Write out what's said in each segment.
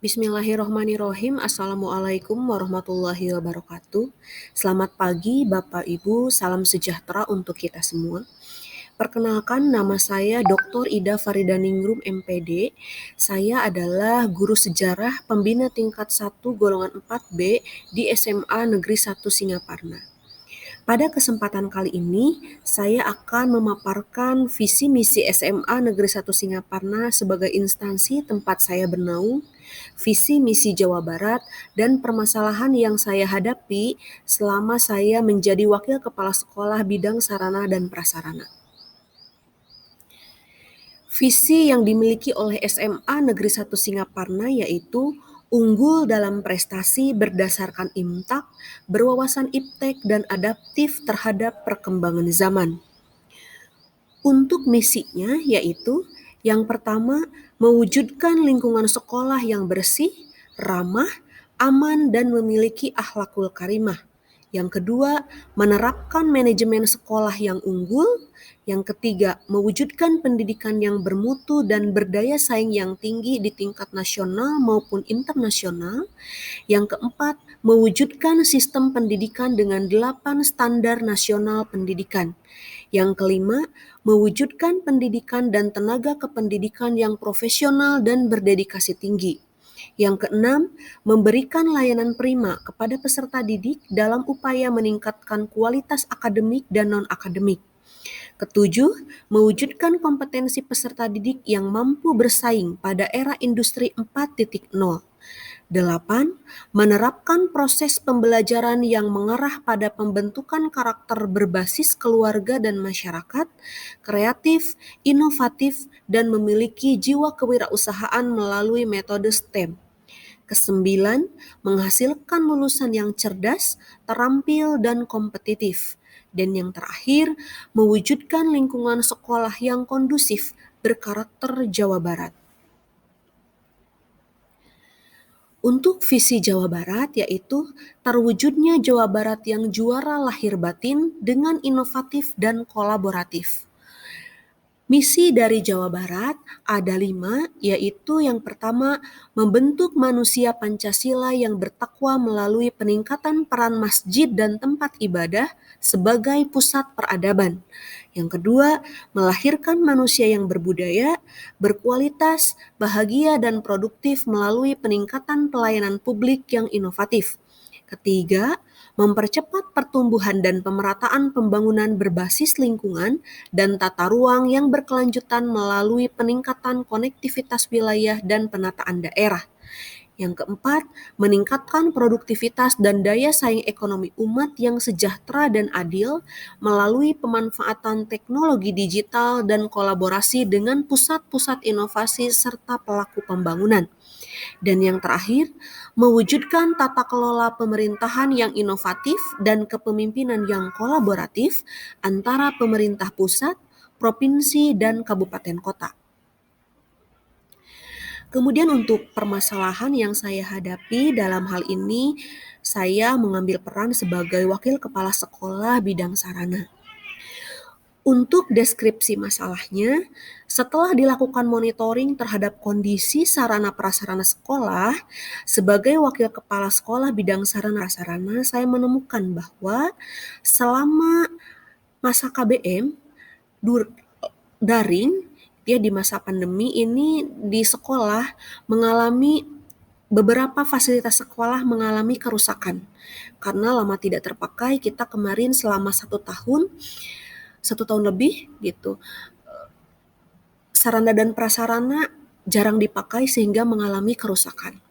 Bismillahirrohmanirrohim. Assalamualaikum warahmatullahi wabarakatuh. Selamat pagi Bapak Ibu, salam sejahtera untuk kita semua. Perkenalkan, nama saya Dr. Ida Faridaningrum MPD. Saya adalah guru sejarah pembina tingkat 1 golongan 4B di SMA Negeri 1 Singaparna. Pada kesempatan kali ini, saya akan memaparkan visi misi SMA Negeri 1 Singaparna sebagai instansi tempat saya bernaung, visi misi Jawa Barat, dan permasalahan yang saya hadapi selama saya menjadi wakil kepala sekolah bidang sarana dan prasarana. Visi yang dimiliki oleh SMA Negeri 1 Singaparna yaitu unggul dalam prestasi berdasarkan IMTAK, berwawasan iptek, dan adaptif terhadap perkembangan zaman. Untuk misinya yaitu yang pertama, mewujudkan lingkungan sekolah yang bersih, ramah, aman, dan memiliki akhlakul karimah. Yang kedua, menerapkan manajemen sekolah yang unggul. Yang ketiga, mewujudkan pendidikan yang bermutu dan berdaya saing yang tinggi di tingkat nasional maupun internasional. Yang keempat, mewujudkan sistem pendidikan dengan 8 standar nasional pendidikan. Yang kelima, mewujudkan pendidikan dan tenaga kependidikan yang profesional dan berdedikasi tinggi. Yang keenam, memberikan layanan prima kepada peserta didik dalam upaya meningkatkan kualitas akademik dan non-akademik. Ketujuh, mewujudkan kompetensi peserta didik yang mampu bersaing pada era industri 4.0. 8. Menerapkan proses pembelajaran yang mengarah pada pembentukan karakter berbasis keluarga dan masyarakat, kreatif, inovatif, dan memiliki jiwa kewirausahaan melalui metode STEM. Kesembilan, menghasilkan lulusan yang cerdas, terampil, dan kompetitif. Dan yang terakhir, mewujudkan lingkungan sekolah yang kondusif berkarakter Jawa Barat. Untuk visi Jawa Barat yaitu terwujudnya Jawa Barat yang juara lahir batin dengan inovatif dan kolaboratif. Misi dari Jawa Barat ada 5, yaitu yang pertama, membentuk manusia Pancasila yang bertakwa melalui peningkatan peran masjid dan tempat ibadah sebagai pusat peradaban. Yang kedua, melahirkan manusia yang berbudaya, berkualitas, bahagia, dan produktif melalui peningkatan pelayanan publik yang inovatif. Ketiga, mempercepat pertumbuhan dan pemerataan pembangunan berbasis lingkungan dan tata ruang yang berkelanjutan melalui peningkatan konektivitas wilayah dan penataan daerah. Yang keempat, meningkatkan produktivitas dan daya saing ekonomi umat yang sejahtera dan adil melalui pemanfaatan teknologi digital dan kolaborasi dengan pusat-pusat inovasi serta pelaku pembangunan. Dan yang terakhir, mewujudkan tata kelola pemerintahan yang inovatif dan kepemimpinan yang kolaboratif antara pemerintah pusat, provinsi, dan kabupaten kota. Kemudian untuk permasalahan yang saya hadapi dalam hal ini, saya mengambil peran sebagai wakil kepala sekolah bidang sarana. Untuk deskripsi masalahnya, setelah dilakukan monitoring terhadap kondisi sarana prasarana sekolah, sebagai wakil kepala sekolah bidang sarana prasarana, saya menemukan bahwa selama masa KBM daring, ya di masa pandemi ini di sekolah mengalami beberapa fasilitas sekolah mengalami kerusakan karena lama tidak terpakai. Kita kemarin selama 1 tahun lebih gitu, sarana dan prasarana jarang dipakai sehingga mengalami kerusakan.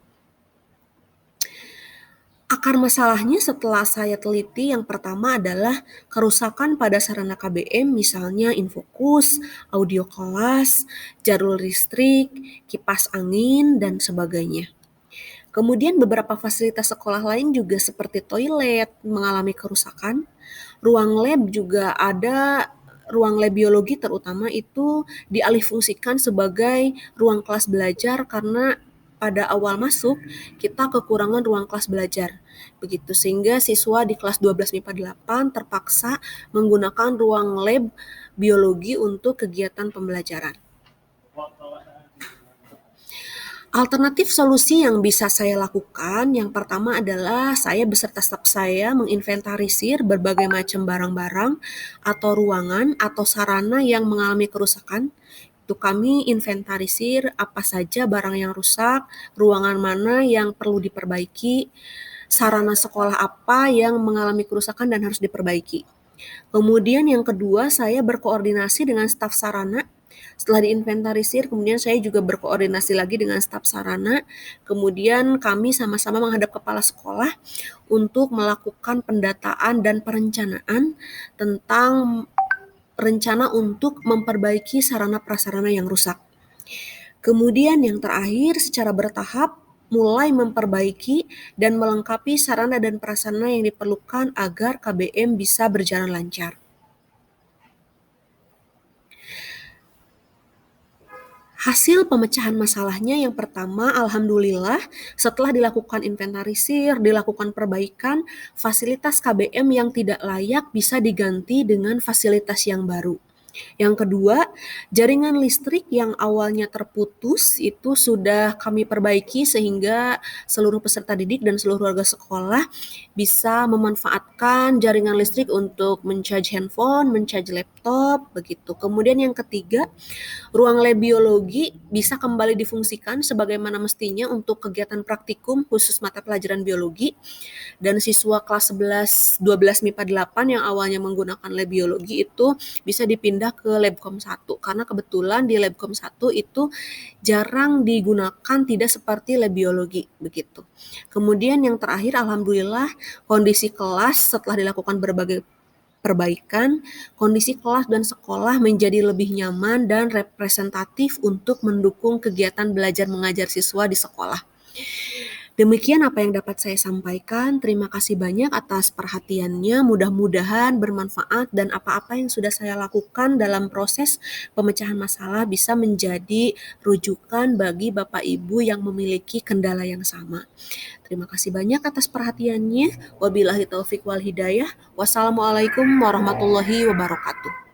Akar masalahnya setelah saya teliti yang pertama adalah kerusakan pada sarana KBM, misalnya infokus, audio kelas, jarum listrik, kipas angin, dan sebagainya. Kemudian beberapa fasilitas sekolah lain juga seperti toilet mengalami kerusakan. Ruang lab juga ada, ruang lab biologi terutama itu dialihfungsikan sebagai ruang kelas belajar karena pada awal masuk kita kekurangan ruang kelas belajar. Begitu sehingga siswa di kelas 12 MIPA 8 terpaksa menggunakan ruang lab biologi untuk kegiatan pembelajaran. Alternatif solusi yang bisa saya lakukan, yang pertama adalah saya beserta staf saya menginventarisir berbagai macam barang-barang atau ruangan atau sarana yang mengalami kerusakan. Itu kami inventarisir apa saja barang yang rusak, ruangan mana yang perlu diperbaiki, sarana sekolah apa yang mengalami kerusakan dan harus diperbaiki. Kemudian yang kedua, saya berkoordinasi dengan staf sarana. Setelah diinventarisir, kemudian saya juga berkoordinasi lagi dengan staf sarana. Kemudian kami sama-sama menghadap kepala sekolah untuk melakukan pendataan dan perencanaan tentang rencana untuk memperbaiki sarana prasarana yang rusak. Kemudian yang terakhir, secara bertahap mulai memperbaiki dan melengkapi sarana dan prasarana yang diperlukan agar KBM bisa berjalan lancar. Hasil pemecahan masalahnya yang pertama, alhamdulillah setelah dilakukan inventarisir, dilakukan perbaikan, fasilitas KBM yang tidak layak bisa diganti dengan fasilitas yang baru. Yang kedua, jaringan listrik yang awalnya terputus itu sudah kami perbaiki sehingga seluruh peserta didik dan seluruh warga sekolah bisa memanfaatkan jaringan listrik untuk men-charge handphone, men-charge laptop, begitu. Kemudian yang ketiga, ruang lab biologi bisa kembali difungsikan sebagaimana mestinya untuk kegiatan praktikum khusus mata pelajaran biologi, dan siswa kelas 11, 12 MIPA 8 yang awalnya menggunakan lab biologi itu bisa dipindah ke Labcom 1 karena kebetulan di Labcom 1 itu jarang digunakan, tidak seperti lab biologi begitu. Kemudian yang terakhir, alhamdulillah kondisi kelas setelah dilakukan berbagai perbaikan, kondisi kelas dan sekolah menjadi lebih nyaman dan representatif untuk mendukung kegiatan belajar mengajar siswa di sekolah. Demikian apa yang dapat saya sampaikan. Terima kasih banyak atas perhatiannya. Mudah-mudahan bermanfaat dan apa-apa yang sudah saya lakukan dalam proses pemecahan masalah bisa menjadi rujukan bagi Bapak Ibu yang memiliki kendala yang sama. Terima kasih banyak atas perhatiannya. Wabillahi taufik wal hidayah. Wassalamualaikum warahmatullahi wabarakatuh.